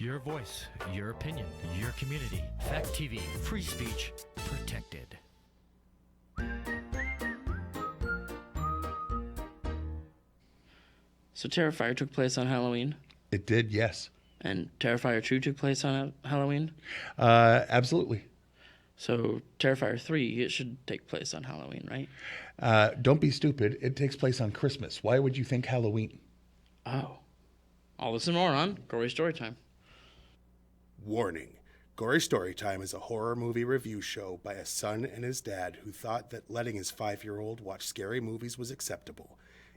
Your voice, your opinion, your community. Fact TV, free speech, protected. So Terrifier took place on Halloween, It did, yes. and Terrifier 2 took place on Halloween. Absolutely. So Terrifier 3, it should take place on Halloween, right? Don't be stupid. It takes place on Christmas. Why would you think Halloween? Oh. All this and more on Gory Story Time. Warning. Gory Story Time is a horror movie review show by a son and his dad who thought that letting his 5-year-old watch scary movies was acceptable.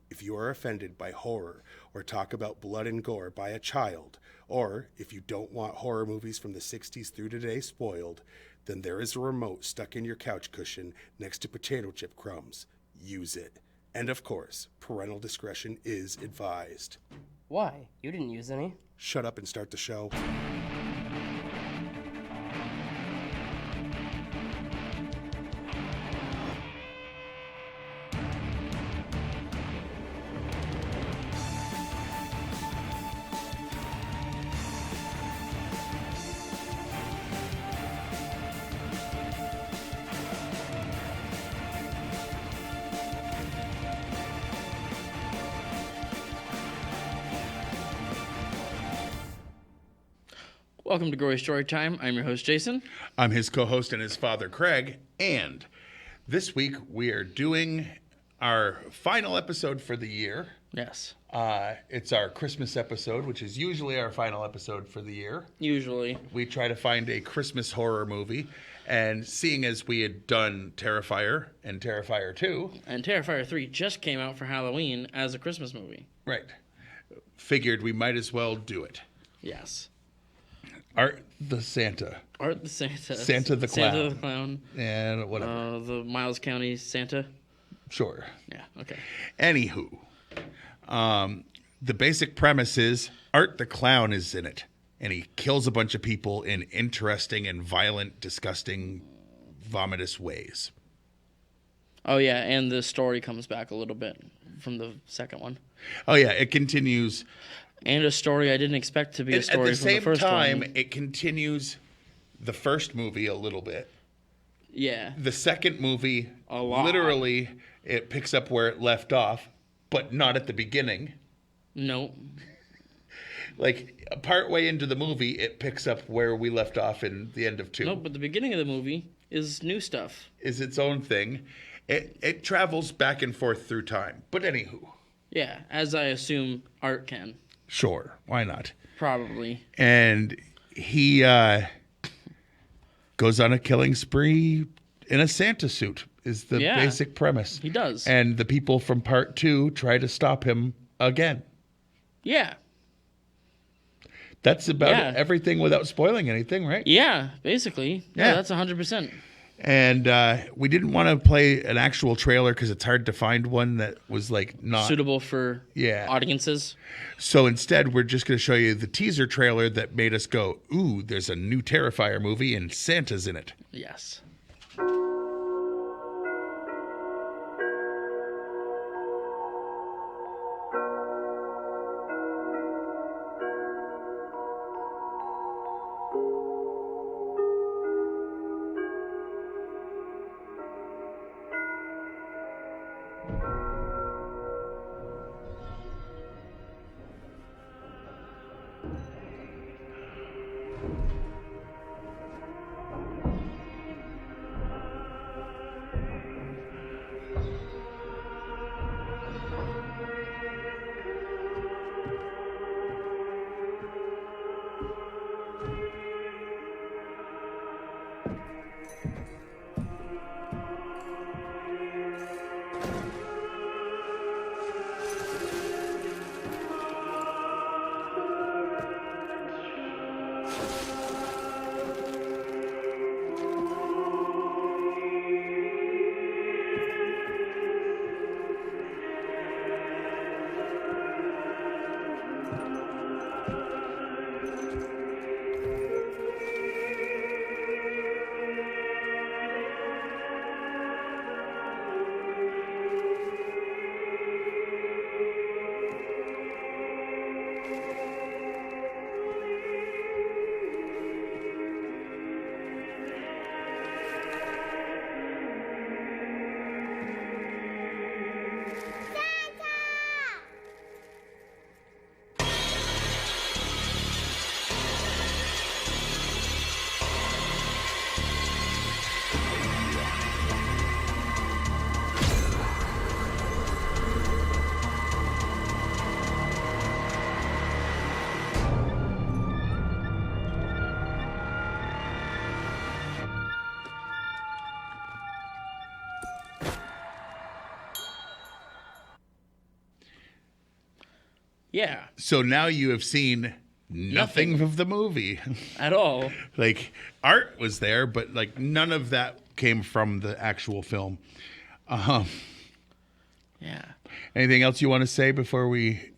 If you are offended by horror or talk about blood and gore by a child, or if you don't want horror movies from the 60s through today spoiled, then there is a remote stuck in your couch cushion next to potato chip crumbs. Use it. And of course, parental discretion is advised. Why? You didn't use any. Shut up and start the show. Welcome to Gory Story Time. I'm your host, Jason. I'm his co-host and his father, Craig. And this week we are doing our final episode for the year. Yes. It's our Christmas episode, which is usually our final episode for the year. Usually. We try to find a Christmas horror movie. And seeing as we had done Terrifier and Terrifier 2. And Terrifier 3 just came out for Halloween as a Christmas movie. Right. Figured we might as well do it. Yes. Art the Santa. Art the Santa. Santa the Clown. Santa the Clown. And whatever. The Miles County Santa. Sure. Yeah, okay. Anywho, the basic premise is Art the Clown is in it. And he kills a bunch of people in interesting and violent, disgusting, vomitous ways. Oh, yeah, and the story comes back a little bit from the second one. Oh, yeah, it continues. And a story I didn't expect to be a story from the first At the same time, one. it continues the first movie a little bit. Yeah. The second movie, A lot. literally, it picks up where it left off, but not at the beginning. No. Like, partway into the movie, it picks up where we left off in the end of 2. No, but the beginning of the movie is new stuff. Is its own thing. It travels back and forth through time. But anywho. Yeah, as I assume Art can. Sure, why not? Probably. And he goes on a killing spree in a Santa suit, is the basic premise. He does. And the people from part 2 try to stop him again. Yeah. That's about everything without spoiling anything, right? Yeah, basically. Yeah, that's 100%. And we didn't want to play an actual trailer because it's hard to find one that was like not suitable for audiences. So instead, we're just going to show you the teaser trailer that made us go, ooh, there's a new Terrifier movie and Santa's in it. Yes. Yeah, So now you have seen nothing of the movie. at all. Like, art was there, but like none of that came from the actual film. Yeah. Anything else you want to say before we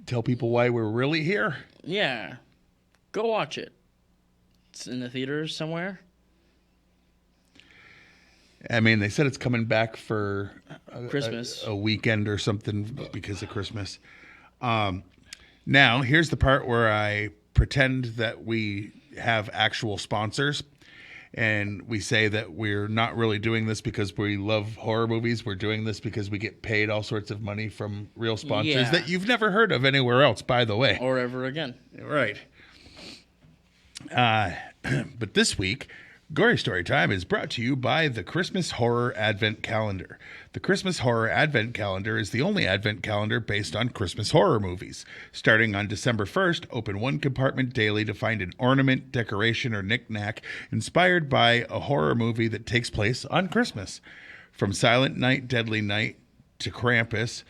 tell people why we're really here? Yeah. Go watch it. It's in the theaters somewhere. I mean, they said it's coming back for Christmas. a weekend or something because of Christmas. Now, here's the part where I pretend that we have actual sponsors. And we say that we're not really doing this because we love horror movies. We're doing this because we get paid all sorts of money from real sponsors Yeah. that you've never heard of anywhere else, by the way. Or ever again. Right. But this week, Gory Story Time is brought to you by the Christmas Horror Advent Calendar. The Christmas Horror Advent Calendar is the only advent calendar based on Christmas horror movies. Starting on December 1st, open one compartment daily to find an ornament, decoration, or knickknack inspired by a horror movie that takes place on Christmas. From Silent Night, Deadly Night to Krampus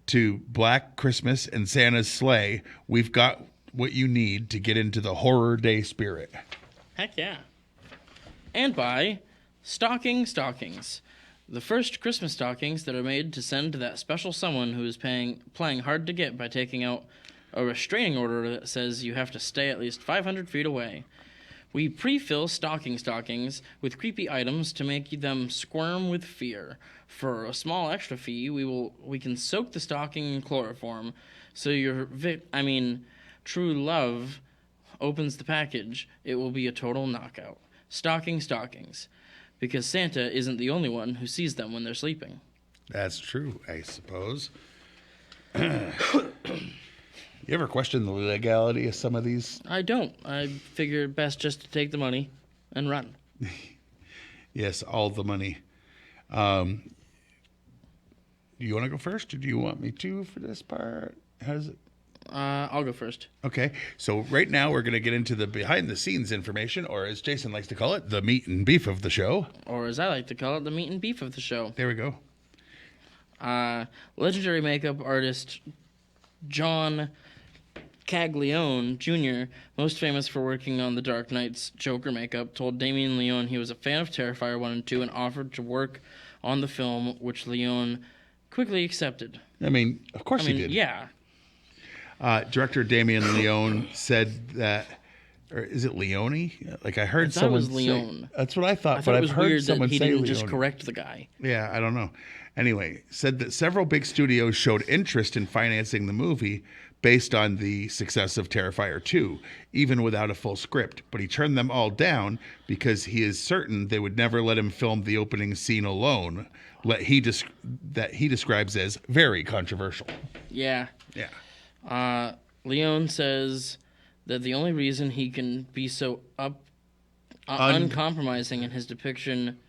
to Black Christmas and Santa's Sleigh, we've got what you need to get into the horror day spirit. Heck yeah. And by Stockings. The first Christmas stockings that are made to send to that special someone who is playing hard to get by taking out a restraining order that says you have to stay at least 500 feet away. We pre-fill stockings with creepy items to make them squirm with fear. For a small extra fee, we can soak the stocking in chloroform, so your true love opens the package. It will be a total knockout. Stockings, because Santa isn't the only one who sees them when they're sleeping. That's true, I suppose. You ever question the legality of some of these? I don't. I figure best just to take the money and run. Yes, all the money. Do you want to go first, or do you want me to for this part? How does it? I'll go first. Okay, so right now we're going to get into the behind-the-scenes information, or as Jason likes to call it, the meat and beef of the show. Or as I like to call it, the meat and beef of the show. There we go. Legendary makeup artist John Caglione Jr., most famous for working on The Dark Knight's Joker makeup, told Damien Leone he was a fan of Terrifier 1 and 2 and offered to work on the film, which Leone quickly accepted. I mean, of course he did. Yeah. Director Damien Leone said that, or is it Leone? Like I heard thought it someone was Leone. say. That's what I thought, I but thought it I've was heard weird someone that he say didn't Leone. just correct the guy. Yeah, I don't know. Anyway, said that several big studios showed interest in financing the movie based on the success of Terrifier 2, even without a full script. But he turned them all down because he is certain they would never let him film the opening scene alone, that he describes as very controversial. Yeah. Yeah. Leone says that the only reason he can be so uncompromising in his depiction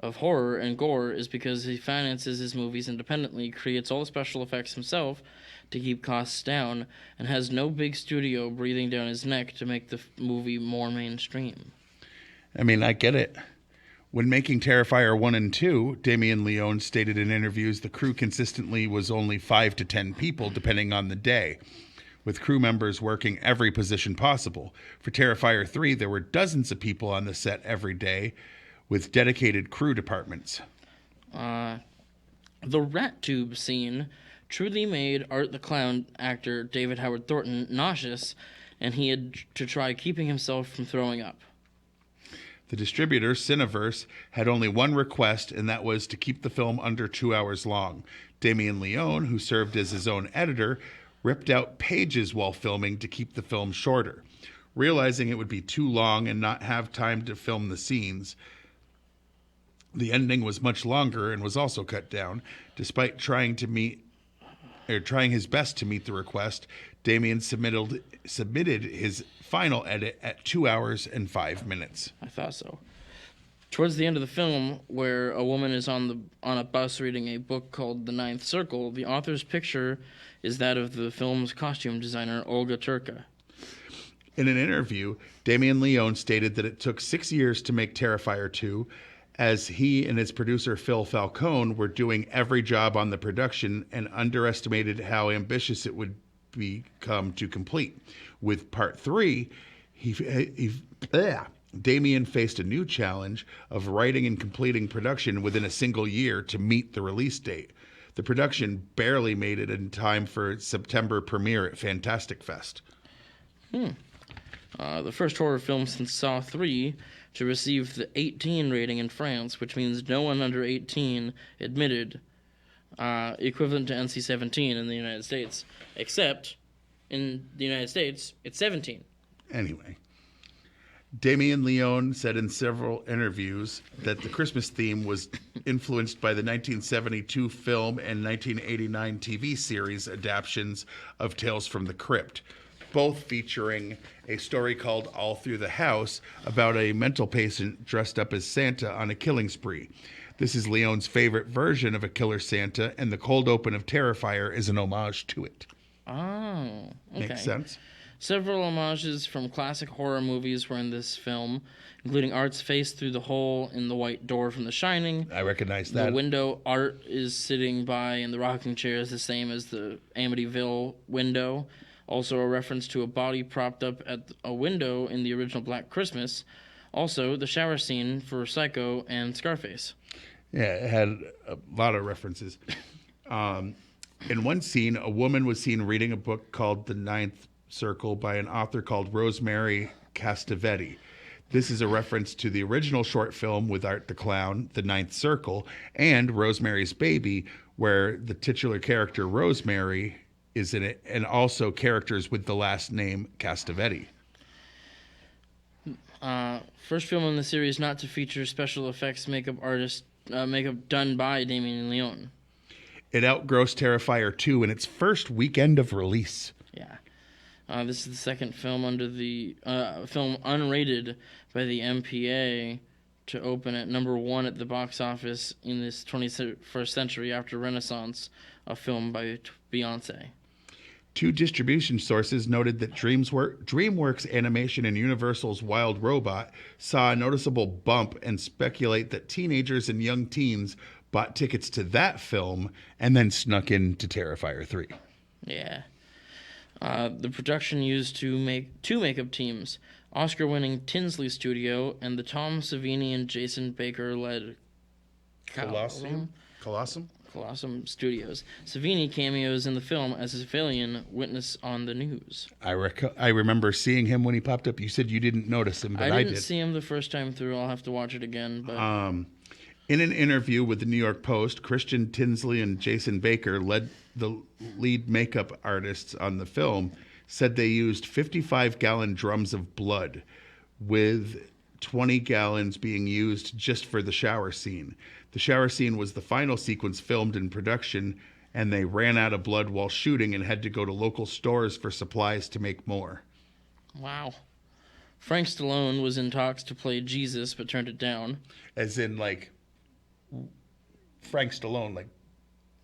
of horror and gore is because he finances his movies independently, creates all the special effects himself to keep costs down, and has no big studio breathing down his neck to make the movie more mainstream. I mean, I get it. When making Terrifier 1 and 2, Damien Leone stated in interviews the crew consistently was only 5 to 10 people, depending on the day, with crew members working every position possible. For Terrifier 3, there were dozens of people on the set every day, with dedicated crew departments. The rat tube scene truly made Art the Clown actor David Howard Thornton nauseous, and he had to try keeping himself from throwing up. The distributor, Cineverse, had only one request, and that was to keep the film under 2 hours long. Damien Leone, who served as his own editor, ripped out pages while filming to keep the film shorter. Realizing it would be too long and not have time to film the scenes, the ending was much longer and was also cut down. Despite trying his best to meet the request, Damien submitted his final edit at 2 hours and 5 minutes. I thought so. Towards the end of the film, where a woman is on a bus reading a book called The Ninth Circle, the author's picture is that of the film's costume designer, Olga Turka. In an interview, Damien Leone stated that it took 6 years to make Terrifier 2, as he and his producer Phil Falcone were doing every job on the production and underestimated how ambitious it would become to complete. With part 3, Damien faced a new challenge of writing and completing production within a single year to meet the release date. The production barely made it in time for September premiere at Fantastic Fest. The first horror film since Saw 3 to receive the 18 rating in France, which means no one under 18 admitted, equivalent to NC-17 in the United States, except in the United States, it's 17. Anyway, Damien Leone said in several interviews that the Christmas theme was influenced by the 1972 film and 1989 TV series adaptations of Tales from the Crypt, both featuring a story called All Through the House about a mental patient dressed up as Santa on a killing spree. This is Leone's favorite version of a killer Santa, and the cold open of Terrifier is an homage to it. Oh, okay. Makes sense? Several homages from classic horror movies were in this film, including Art's face through the hole in the white door from The Shining. I recognize that. The window Art is sitting by in the rocking chair is the same as the Amityville window. Also a reference to a body propped up at a window in the original Black Christmas. Also, the shower scene for Psycho and Scarface. Yeah, it had a lot of references. In one scene, a woman was seen reading a book called The Ninth Circle by an author called Rosemary Castavetti. This is a reference to the original short film with Art the Clown, The Ninth Circle, and Rosemary's Baby, where the titular character Rosemary is in it, and also characters with the last name Castavetti. First film in the series not to feature special effects makeup done by Damien Leone. It outgrossed Terrifier 2 in its first weekend of release. Yeah. This is the second film under the film unrated by the MPA to open at number 1 at the box office in this 21st century after Renaissance, a film by Beyonce. 2 distribution sources noted that DreamWorks Animation and Universal's Wild Robot saw a noticeable bump and speculate that teenagers and young teens bought tickets to that film and then snuck into Terrifier 3. Yeah. The production used two makeup teams, Oscar-winning Tinsley Studio and the Tom Savini and Jason Baker-led Colossum Studios. Savini cameos in the film as a civilian witness on the news. I remember seeing him when he popped up. You said you didn't notice him, but I did. I didn't see him the first time through. I'll have to watch it again. But in an interview with the New York Post, Christian Tinsley and Jason Baker, the lead makeup artists on the film, said they used 55-gallon drums of blood, with 20 gallons being used just for the shower scene. The shower scene was the final sequence filmed in production, and they ran out of blood while shooting and had to go to local stores for supplies to make more. Wow. Frank Stallone was in talks to play Jesus, but turned it down. As in, like, Frank Stallone, like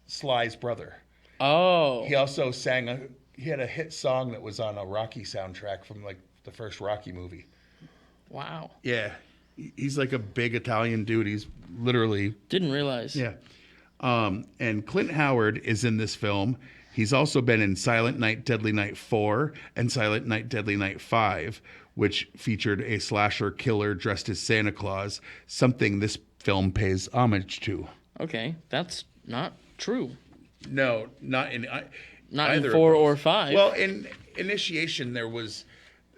Sly's brother. Oh. He also he had a hit song that was on a Rocky soundtrack from, like, the first Rocky movie. Wow. Yeah. He's like a big Italian dude. He's literally... Didn't realize. Yeah. And Clint Howard is in this film. He's also been in Silent Night, Deadly Night 4 and Silent Night, Deadly Night 5, which featured a slasher killer dressed as Santa Claus, something this film pays homage to. Okay, that's not true. No, not in... Not in 4 or 5. Well, in Initiation, there was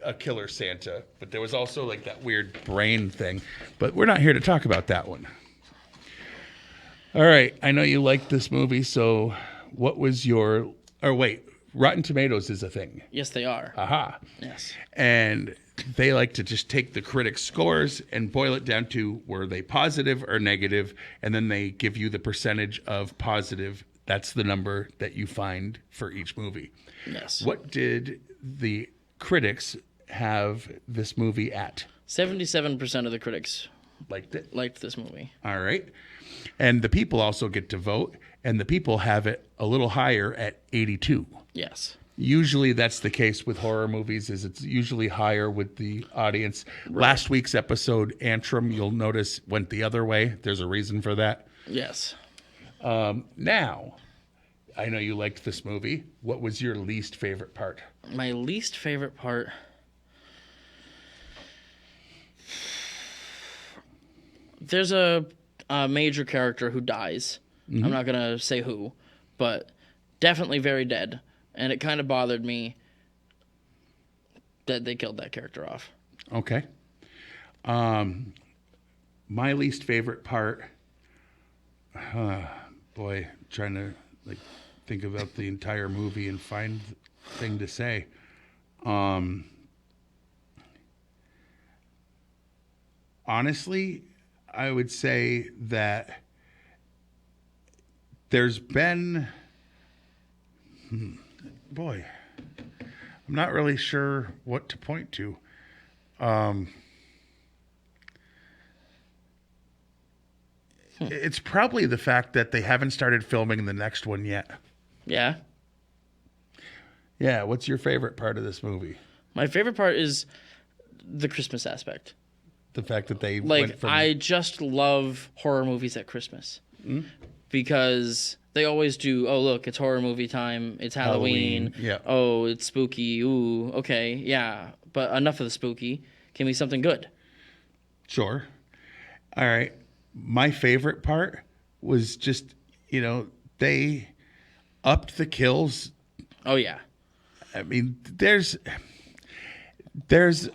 a killer Santa, but there was also like that weird brain thing. But we're not here to talk about that one. All right, I know you liked this movie, so what was your... Or wait, Rotten Tomatoes is a thing. Yes, they are. Aha. Yes. And they like to just take the critics' scores and boil it down to were they positive or negative, and then they give you the percentage of positive. That's the number that you find for each movie. Yes. What did the critics have this movie at? 77% of the critics liked this movie. All right. And the people also get to vote, and the people have it a little higher at 82. Yes. Usually that's the case with horror movies, is it's usually higher with the audience. Right. Last week's episode, Antrim, you'll notice, went the other way. There's a reason for that. Yes. Now, I know you liked this movie. What was your least favorite part? My least favorite part. There's a major character who dies. I'm not going to say who, but definitely very dead. And it kind of bothered me that they killed that character off. Okay. My least favorite part, boy, trying to think about the entire movie and find a thing to say. Honestly, I would say that there's been, boy, I'm not really sure what to point to. It's probably the fact that they haven't started filming the next one yet. Yeah. Yeah, what's your favorite part of this movie? My favorite part is the Christmas aspect. The fact that they went from... I just love horror movies at Christmas. Because they always do, oh, look, it's horror movie time. It's Halloween. Yeah. Oh, it's spooky. Ooh, okay, yeah. But enough of the spooky. Give me something good. Sure. All right. My favorite part was just, they upped the kills. Oh, yeah. I mean, there's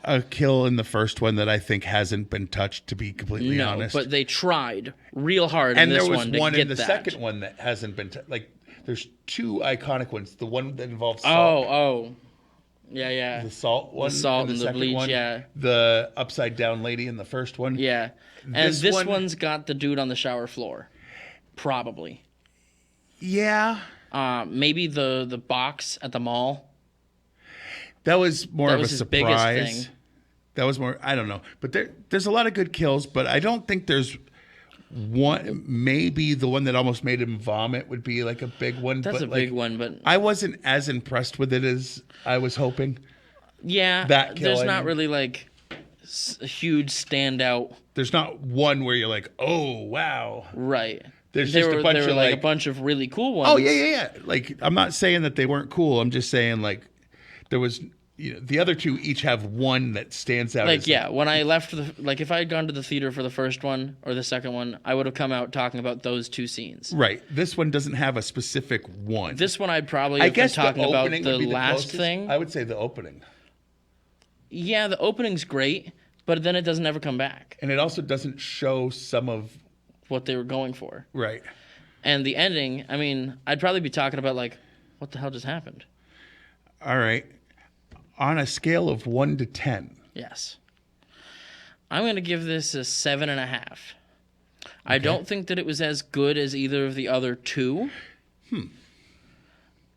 a kill in the first one that I think hasn't been touched, to be completely honest. But they tried real hard and in this there was one to in the get second one that hasn't been there's two iconic ones. The one that involves salt. Oh. Yeah. The salt one. The salt and the second bleach, one. yeah. The upside down lady in the first one. Yeah. And this one's got the dude on the shower floor. Probably. Yeah. Maybe the box at the mall. That was more of a his biggest surprise. thing. That was more, I don't know. But there's a lot of good kills, but I don't think there's one. Maybe the one that almost made him vomit would be like a big one. That's but a big one, but I wasn't as impressed with it as I was hoping. yeah, that kill, there's I not mean. really like a huge standout. There's not one where you're like, oh, wow. Right. There's there just were, a bunch there were of like a bunch of really cool ones. Oh, yeah. Like, I'm not saying that they weren't cool. I'm just saying, like, there was, the other two each have one that stands out. Like, yeah, when I left, if I had gone to the theater for the first one or the second one, I would have come out talking about those two scenes. Right. This one doesn't have a specific one. This one I'd probably have been talking about the last closest. thing. I would say the opening. Yeah, the opening's great, but then it doesn't ever come back. And it also doesn't show some of... what they were going for. Right. And the ending, I mean, I'd probably be talking about, what the hell just happened? All right. On a scale of 1 to 10. Yes. I'm going to give this a 7.5. I don't think that it was as good as either of the other two.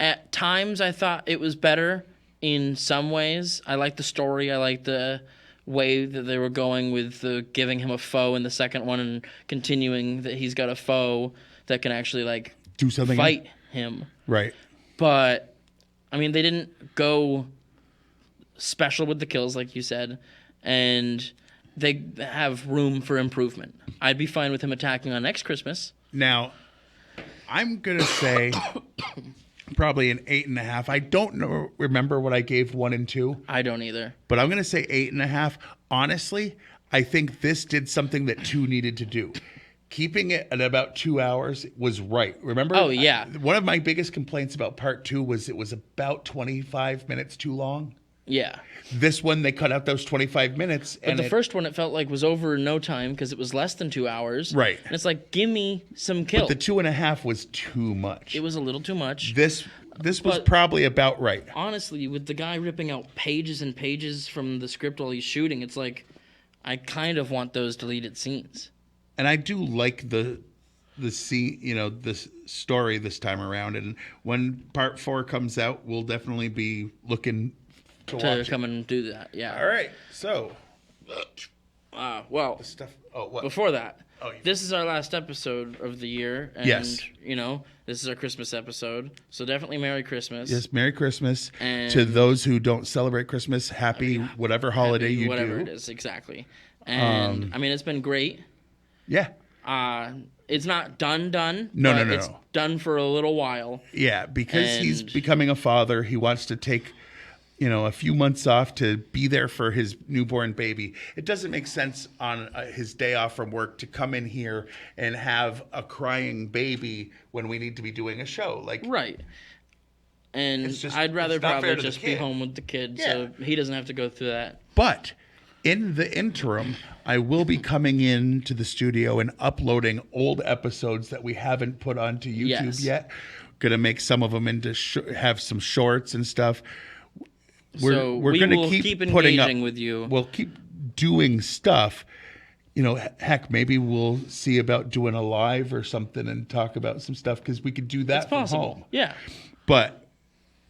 At times, I thought it was better in some ways. I liked the story. I liked the way that they were going with giving him a foe in the second one and continuing that he's got a foe that can actually, do something. fight him. Right. But, I mean, they didn't go special with the kills, like you said, and they have room for improvement. I'd be fine with him attacking on next Christmas. Now, I'm going to say probably an 8.5. I don't remember what I gave 1 and 2. I don't either. But I'm going to say 8.5. Honestly, I think this did something that 2 needed to do. Keeping it at about 2 hours was right. Remember? Oh, yeah. One of my biggest complaints about part 2 was it was about 25 minutes too long. Yeah. This one, they cut out those 25 minutes. But the first one, it felt like was over in no time because it was less than 2 hours. Right. And it's like, give me some kills. But the 2.5 was too much. It was a little too much. This was probably about right. Honestly, with the guy ripping out pages and pages from the script while he's shooting, it's like, I kind of want those deleted scenes. And I do like the scene, the story this time around. And when part 4 comes out, we'll definitely be looking to watch come and do that. Yeah. All right. So, well, stuff. Oh, what? before that, Oh, this is our last episode of the year. And, Yes. This is our Christmas episode. So definitely Merry Christmas. Yes, Merry Christmas And- to those who don't celebrate Christmas. Happy whatever holiday Whatever you it do. is, exactly. And, I mean, it's been great. Yeah. It's not done. No, but no. It's done for a little while. Yeah, because he's And- becoming a father, he wants to take, a few months off to be there for his newborn baby. It doesn't make sense on his day off from work to come in here and have a crying baby when we need to be doing a show. Like, Right. And It's just- I'd rather it's not fair probably to the just be kid. home with the kid, Yeah. so he doesn't have to go through that. but in the interim, I will be coming in to the studio and uploading old episodes that we haven't put onto YouTube Yes. yet. Gonna make some of them into have some shorts and stuff. So we gonna will keep putting engaging with you. We'll keep doing stuff. Heck, maybe we'll see about doing a live or something and talk about some stuff because we could do that It's from possible. home. Yeah. But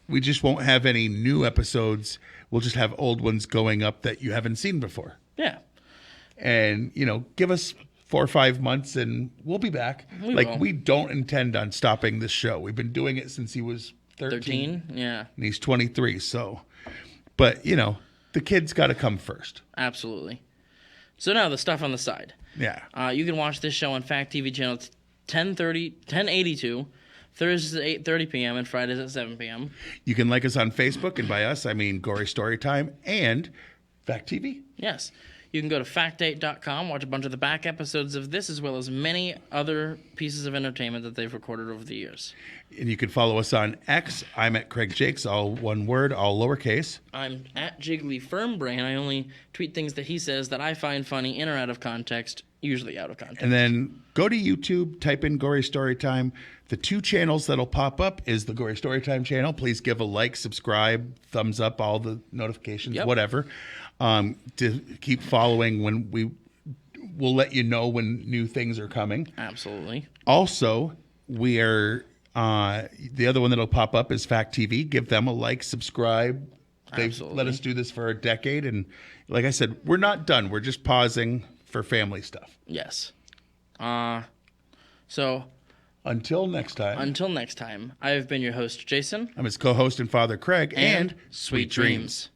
we just won't have any new episodes. We'll just have old ones going up that you haven't seen before. Yeah. And, give us 4 or 5 months and we'll be back. We will. We don't intend on stopping this show. We've been doing it since he was 13. 13? Yeah. And he's 23. So, but, the kid's got to come first. Absolutely. So now the stuff on the side. Yeah. You can watch this show on Fact TV channel 1082, Thursdays at 8:30 p.m. and Fridays at 7 p.m. You can like us on Facebook, and by us, I mean Gory Story Time and Fact TV. Yes. You can go to factdate.com, watch a bunch of the back episodes of this, as well as many other pieces of entertainment that they've recorded over the years. And you can follow us on X. I'm at Craig Jakes, all one word, all lowercase. I'm at Jiggly Firmbrain. I only tweet things that he says that I find funny in or out of context, usually out of context. And then go to YouTube, type in Gory Story Time. The 2 channels that'll pop up is the Gory Story Time channel. Please give a like, subscribe, thumbs up, all the notifications, Yep. whatever. To keep following when we'll let you know when new things are coming. Absolutely. Also, we are the other one that'll pop up is Fact TV. Give them a like, subscribe. They've Absolutely. let us do this for a decade, and like I said, we're not done. We're just pausing for family stuff. Yes. So Until next time, until next time, I have been your host, Jason. I'm his co-host and father, Craig, and sweet dreams.